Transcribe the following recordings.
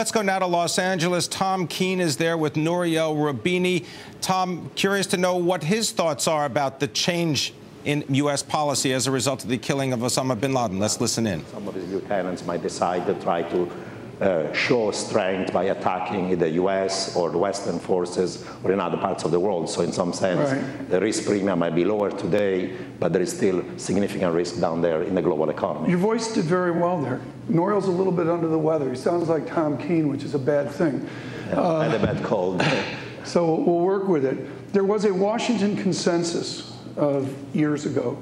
Let's go now to Los Angeles. Tom Keene is there with Nouriel Roubini. Tom, curious to know what his thoughts are about the change in U.S. policy as a result of the killing of Osama bin Laden. Let's listen in. Some of his lieutenants might decide to try to show strength by attacking the U.S. or the Western forces or in other parts of the world. So in some sense, the risk premium might be lower today, but there is still significant risk down there in the global economy. You voiced it very well there. Nouriel's a little bit under the weather. He sounds like Tom Keene, which is a bad thing. Yeah, and a bad cold. So we'll work with it. There was a Washington consensus of years ago,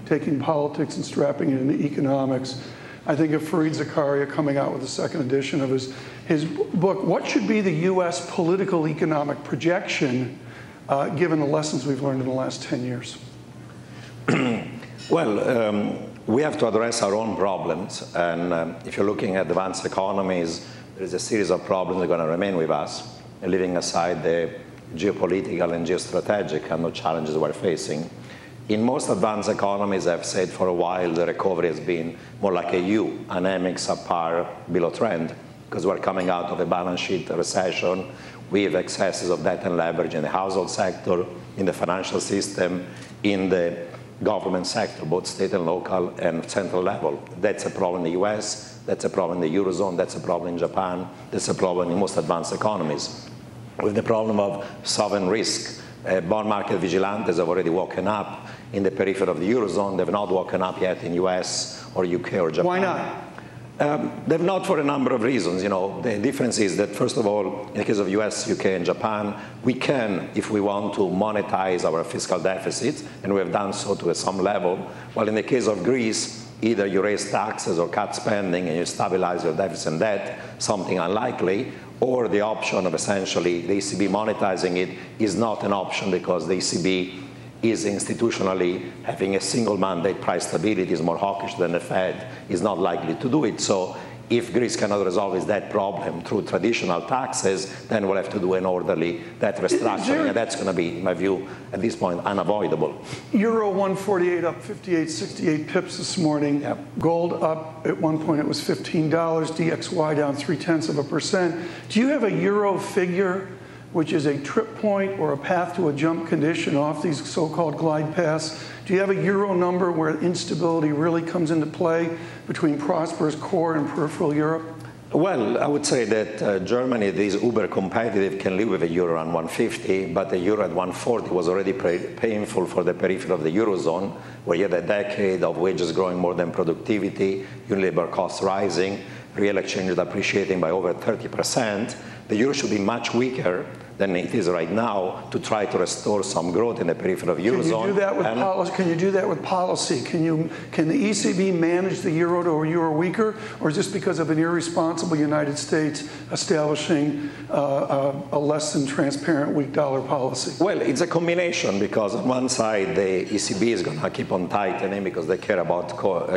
taking politics and strapping it into economics. I think of Fareed Zakaria coming out with the second edition of his book. What should be the U.S. political economic projection, given the lessons we've learned in the last 10 years? Well, we have to address our own problems. And if you're looking at advanced economies, there is a series of problems that are going to remain with us, leaving aside the geopolitical and geostrategic kind of challenges we're facing. In most advanced economies, I've said for a while, the recovery has been more like a U, anemics at par, below trend, because we're coming out of a balance sheet recession. We have excesses of debt and leverage in the household sector, in the financial system, in the government sector, both state and local and central level. That's a problem in the US, that's a problem in the Eurozone, that's a problem in Japan, that's a problem in most advanced economies. With the problem of sovereign risk, bond market vigilantes have already woken up in the periphery of the Eurozone. They've not woken up yet in US or UK or Japan. Why not? They've not for a number of reasons. You know, the difference is that, first of all, in the case of US, UK, and Japan, we can, if we want to, monetize our fiscal deficits, and we have done so to some level. While in the case of Greece, either you raise taxes or cut spending and you stabilize your deficit and debt, something unlikely, or the option of essentially the ECB monetizing it is not an option because the ECB is institutionally having a single mandate, price stability is more hawkish than the Fed, is not likely to do it. So if Greece cannot resolve its debt problem through traditional taxes, then we'll have to do an orderly debt restructuring, and that's going to be, in my view, at this point, unavoidable. Euro 148 up 58, 68 pips this morning. Yep. Gold up, at one point it was $15, DXY down 0.3%. Do you have a euro figure which is a trip point or a path to a jump condition off these so-called glide paths? Do you have a euro number where instability really comes into play between prosperous core and peripheral Europe? Well, I would say that Germany is uber competitive, can live with a euro around 150, but a euro at 140 was already painful for the periphery of the Eurozone, where you had a decade of wages growing more than productivity, unit labor costs rising, real exchange rate appreciating by over 30%. The euro should be much weaker than it is right now to try to restore some growth in the periphery of Eurozone. Can you do that with policy? Can you do that with policy? Can the ECB manage the euro to a euro weaker, or is this because of an irresponsible United States establishing a less than transparent weak dollar policy? Well, it's a combination, because on one side the ECB is going to keep on tightening because they care about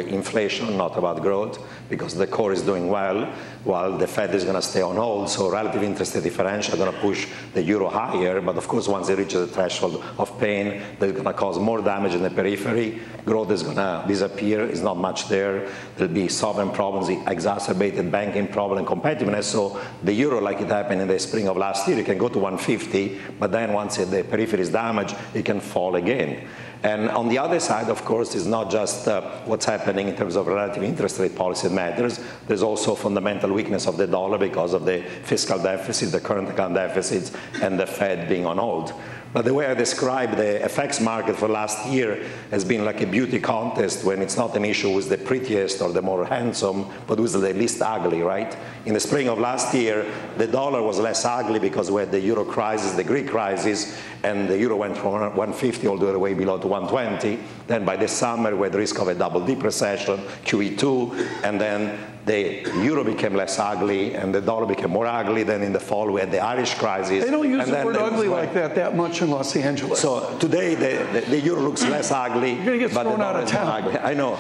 inflation, not about growth, because the core is doing well, while the Fed is going to stay on hold. So relative interest rate differential are going to push the euro higher, but of course once it reaches the threshold of pain, that's going to cause more damage in the periphery. Growth is going to disappear, it's not much there. There'll be sovereign problems, exacerbated banking problem and competitiveness. So the euro, like it happened in the spring of last year, it can go to 150, but then once the periphery is damaged, it can fall again. And on the other side, of course, is not just what's happening in terms of relative interest rate policy that matters. There's also fundamental weakness of the dollar because of the fiscal deficit, the current account deficits, and the Fed being on hold. But the way I describe the FX market for last year has been like a beauty contest, when it's not an issue with the prettiest or the more handsome, but with the least ugly, right? In the spring of last year, the dollar was less ugly because we had the euro crisis, the Greek crisis, and the euro went from 150 all the way below to 120. Then by the summer, we had the risk of a double-dip recession, QE2, and then the euro became less ugly and the dollar became more ugly. Then in the fall, we had the Irish crisis. They don't use the word ugly like that much in Los Angeles. So today, the euro looks less ugly. You're going to get thrown out of town. I know.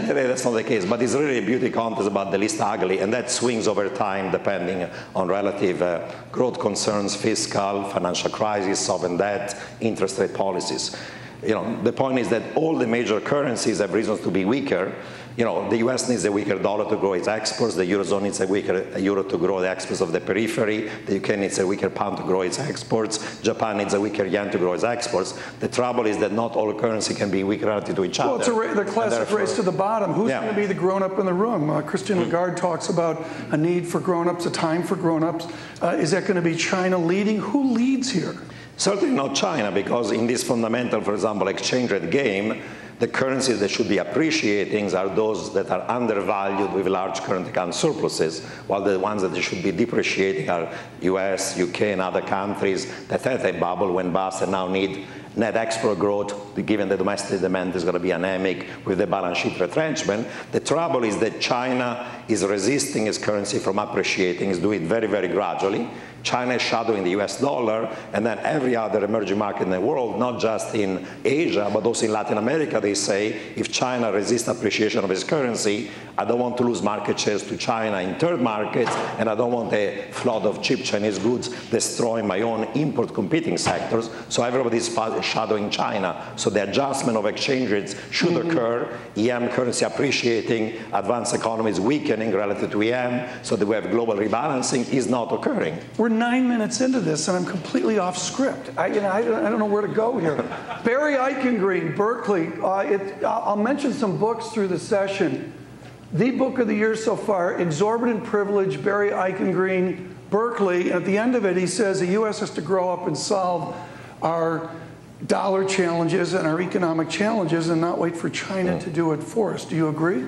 Today, that's not the case. But it's really a beauty contest about the least ugly, and that swings over time depending on relative growth concerns, fiscal, financial crisis, sovereign debt, interest rate policies. You know, the point is that all the major currencies have reasons to be weaker, The U.S. needs a weaker dollar to grow its exports. The Eurozone needs a weaker euro to grow the exports of the periphery. The UK needs a weaker pound to grow its exports. Japan needs a weaker yen to grow its exports. The trouble is that not all currency can be weak relative to each other. Well, it's the classic race to the bottom. Who's going to be the grown-up in the room? Christian Lagarde talks about a need for grown-ups, a time for grown-ups. Is that going to be China leading? Who leads here? Certainly not China, because in this fundamental, for example, exchange rate game, the currencies that should be appreciating are those that are undervalued with large current account surpluses, while the ones that should be depreciating are US, UK, and other countries that had a bubble, went bust, and now need net export growth, given the domestic demand is going to be anemic with the balance sheet retrenchment. The trouble is that China is resisting its currency from appreciating, is doing it very, very gradually. China is shadowing the US dollar, and then every other emerging market in the world, not just in Asia, but also in Latin America, they say, if China resists appreciation of its currency, I don't want to lose market shares to China in third markets, and I don't want a flood of cheap Chinese goods destroying my own import competing sectors. So everybody's shadowing China. So the adjustment of exchange rates should occur, EM currency appreciating, advanced economies weakening relative to EM, so that we have global rebalancing is not occurring. We're 9 minutes into this, and I'm completely off script. I don't know where to go here. Barry Eichengreen, Berkeley. I'll mention some books through the session. The book of the year so far, Exorbitant Privilege, Barry Eichengreen, Berkeley. At the end of it, he says the U.S. has to grow up and solve our dollar challenges and our economic challenges and not wait for China to do it for us. Do you agree?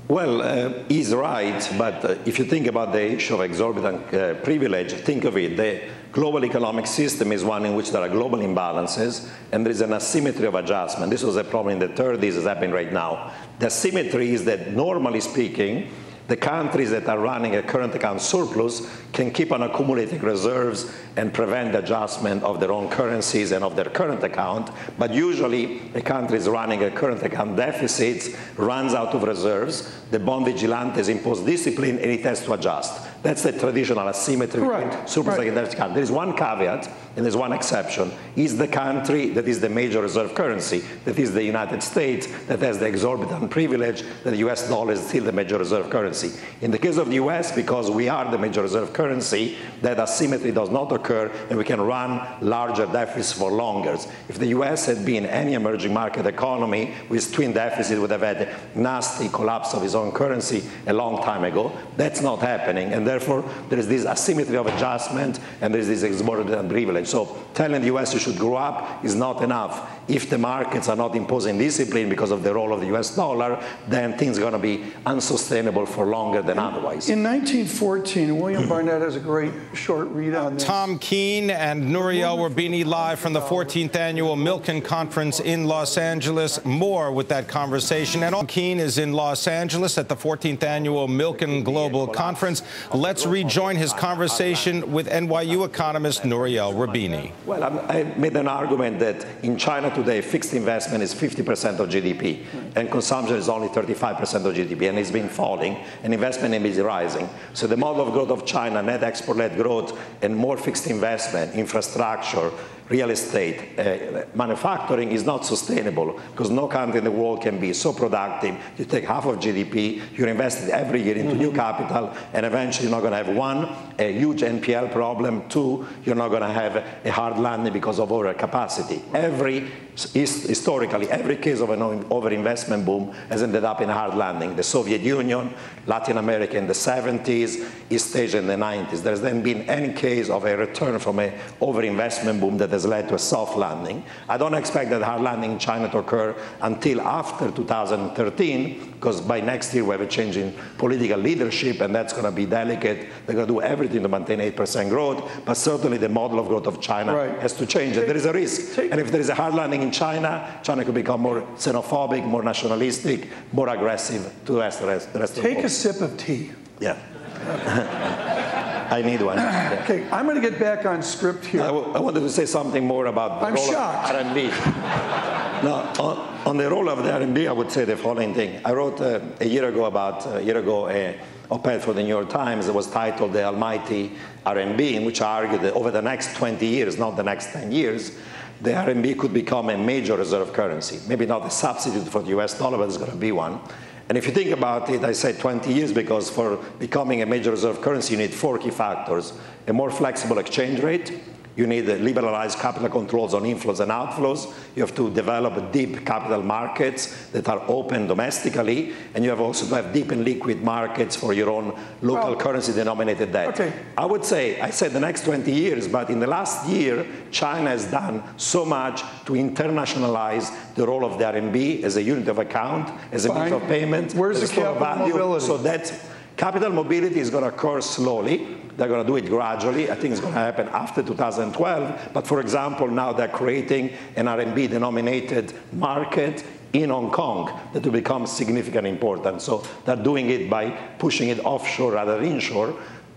Well, he's right, but if you think about the issue of exorbitant privilege, think of it. The global economic system is one in which there are global imbalances, and there is an asymmetry of adjustment. This was a problem in the 30s, it's happening right now. The asymmetry is that, normally speaking, the countries that are running a current account surplus can keep on accumulating reserves and prevent the adjustment of their own currencies and of their current account. But usually, a country is running a current account deficit, runs out of reserves, the bond vigilantes impose discipline, and it has to adjust. That's the traditional asymmetry between surplus and deficit. There is one caveat, and there's one exception. Is the country that is the major reserve currency, that is the United States, that has the exorbitant privilege that the US dollar is still the major reserve currency. In the case of the US, because we are the major reserve currency, that asymmetry does not occur, and we can run larger deficits for longer. If the US had been any emerging market economy with twin deficits, would have had a nasty collapse of its own currency a long time ago. That's not happening, and therefore there is this asymmetry of adjustment, and there is this exorbitant privilege. So telling the US you should grow up is not enough. If the markets are not imposing discipline because of the role of the US dollar, then things are going to be unsustainable for longer than otherwise. In 1914, William Barnett has a great short read on this. Tom Keene and Nouriel Roubini live from the 14th annual Milken Conference in Los Angeles. More with that conversation. And Tom Keene is in Los Angeles at the 14th annual Milken Global Conference. Let's rejoin his conversation with NYU economist Nouriel Roubini. Well, I made an argument that in China today, fixed investment is 50% of GDP, and consumption is only 35% of GDP, and it's been falling, and investment is rising. So the model of growth of China, net export-led growth, and more fixed investment, infrastructure, real estate, manufacturing is not sustainable, because no country in the world can be so productive. You take half of GDP, you're investing every year into new capital, and eventually you're not going to have, one, a huge NPL problem, two, you're not going to have a hard landing because of overcapacity. Historically, every case of an overinvestment boom has ended up in a hard landing. The Soviet Union, Latin America in the 70s, East Asia in the 90s. There's then been any case of a return from an overinvestment boom that has led to a soft landing. I don't expect that hard landing in China to occur until after 2013, because by next year we have a change in political leadership, and that's going to be delicate. They're going to do everything to maintain 8% growth, but certainly the model of growth of China has to change. There is a risk. And if there is a hard landing in China, China could become more xenophobic, more nationalistic, more aggressive to the rest of the world. Take a sip of tea. Yeah. I need one. Yeah. Okay, I'm going to get back on script here. I wanted to say something more about the role of R&B. Now, on the role of the R&B, I would say the following thing. I wrote a year ago an op-ed for the New York Times that was titled The Almighty R&B, in which I argued that over the next 20 years, not the next 10 years, the RMB could become a major reserve currency. Maybe not a substitute for the US dollar, but it's going to be one. And if you think about it, I say 20 years because for becoming a major reserve currency, you need 4 key factors: a more flexible exchange rate. You need liberalized capital controls on inflows and outflows. You have to develop deep capital markets that are open domestically. And you have also to have deep and liquid markets for your own local currency denominated debt. Okay. I would say, I said the next 20 years, but in the last year, China has done so much to internationalize the role of the RMB as a unit of account, as a means of payment. Where's the capital mobility? So that capital mobility is going to occur slowly. They're going to do it gradually. I think it's going to happen after 2012. But for example, now they're creating an RMB-denominated market in Hong Kong that will become significantly important. So they're doing it by pushing it offshore rather than inshore.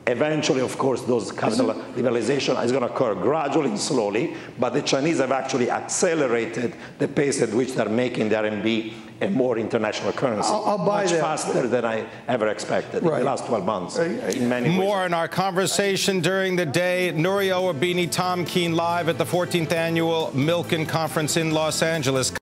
Eventually, of course, those capital liberalization is going to occur gradually and slowly, but the Chinese have actually accelerated the pace at which they're making the RMB a more international currency. I'll buy much that. faster than I ever expected in the last 12 months. In many ways. More in our conversation during the day. Nouriel Roubini, Tom Keene live at the 14th Annual Milken Conference in Los Angeles.